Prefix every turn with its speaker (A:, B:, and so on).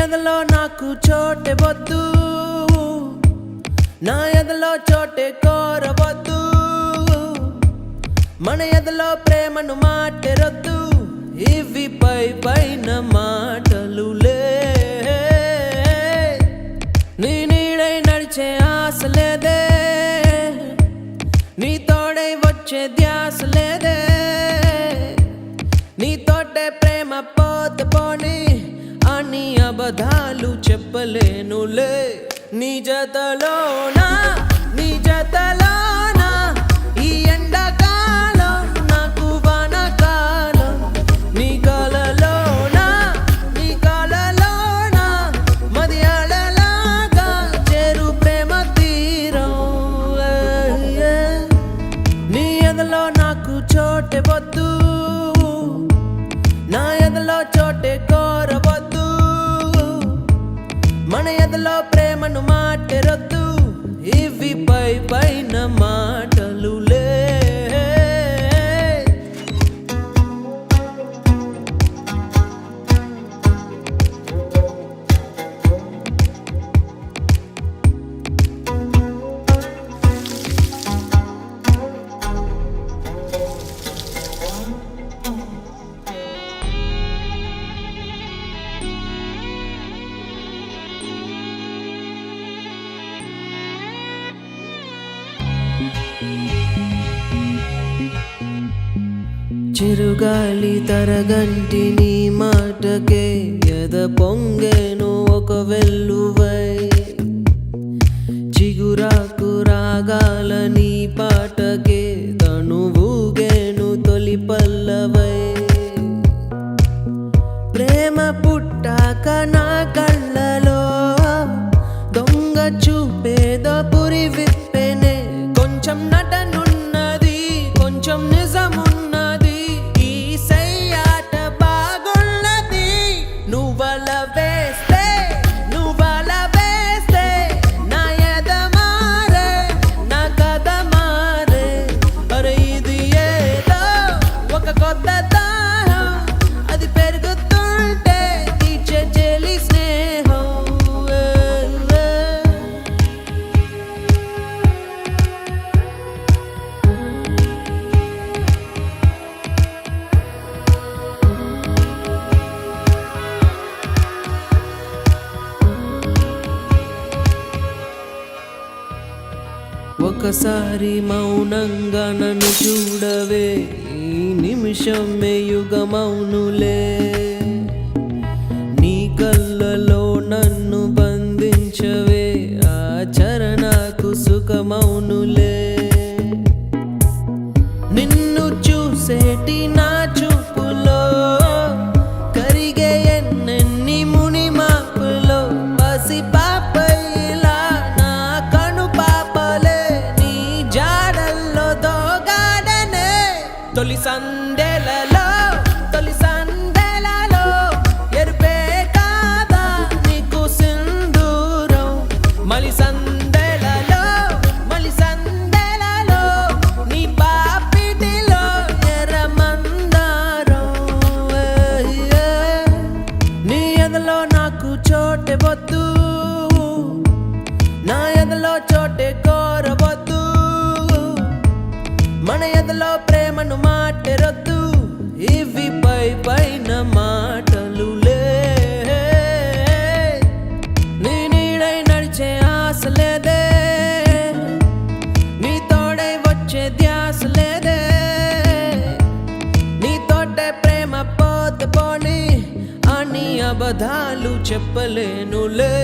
A: ఎదలో నాకు చోటే వద్దు, నా ఎదలో చోటే కోరవద్దు. మన ఎదలో ప్రేమను మాటెరొద్దు, ఇవి పై పైన మాటలులే. నీ నీడై నడిచే ఆశ లేదే, నీ తోడై వచ్చే ధ్యాస లేదే. నీ తోటే ప్రేమ పోతే పోని అని అబద్ధాలు చెప్పలేనులే. నీ జతలోనా, నీ జతలోనా, ఈ ఎండాకాలం నాకు వానకాలం. నీ కలలోనా, నీ కలలోనా, మది అలలాగా చేరు ప్రేమ తీరం. నీ ఎదలో నాకు చోటే వద్దు, నా ఎదలో చోటే కోరవద్దు. మన ఎదలో ప్రేమను మాటెరొద్దు, ఇవి పై పైన మాటలులే. చిరుగాలి తరగంటి నీ మాటకే ఎద పొంగేను ఒక వెల్లువై. చిగురాకు రాగాల నీ పాటకే తనువూగేను తొలి పల్లవై. ప్రేమ పుట్టాక నా కళ్ళలో దొంగ చూపేదో పురి విప్పెనే. కొంచెం నటనున్నది, కొంచెం నిజమున్నది. ఒకసారి మౌనంగా నన్ను చూడవే, ఈ నిమిషమే యుగమౌనులే. నీ కళ్ళలో నన్ను బంధించవే, ఆచరణకు సుఖమౌనులే. నిన్ను చూసేటి నా చూపులో కరిగే ఎన్నెన్ని ముని మాపులో. పసి పాపైలా నా కను పాపలే నీ జాడల్లో దోగాడనే. తొలి సందెలలో, తొలి సందెలలో ఎరుపే కాదా నీకు సింధూరం. మలి సందెలలో, మలి సందెలలో నీ పాపిటిలో ఎర్రమందారం. నీ ఎదలో నాకు చోటే వద్దు, నా ఎదలో చోటే కోరవద్దు. మన ఎదలో ప్రేమను మాటెరొద్దు, ఇవి పై పైన మాటలులే. నీ నీడై నడిచే ఆశ లేదే, నీ తోడై వచ్చే ధ్యాస లేదే. నీ తోటే ప్రేమ పోతే పోని అని అబద్ధాలు చెప్పలేనులే.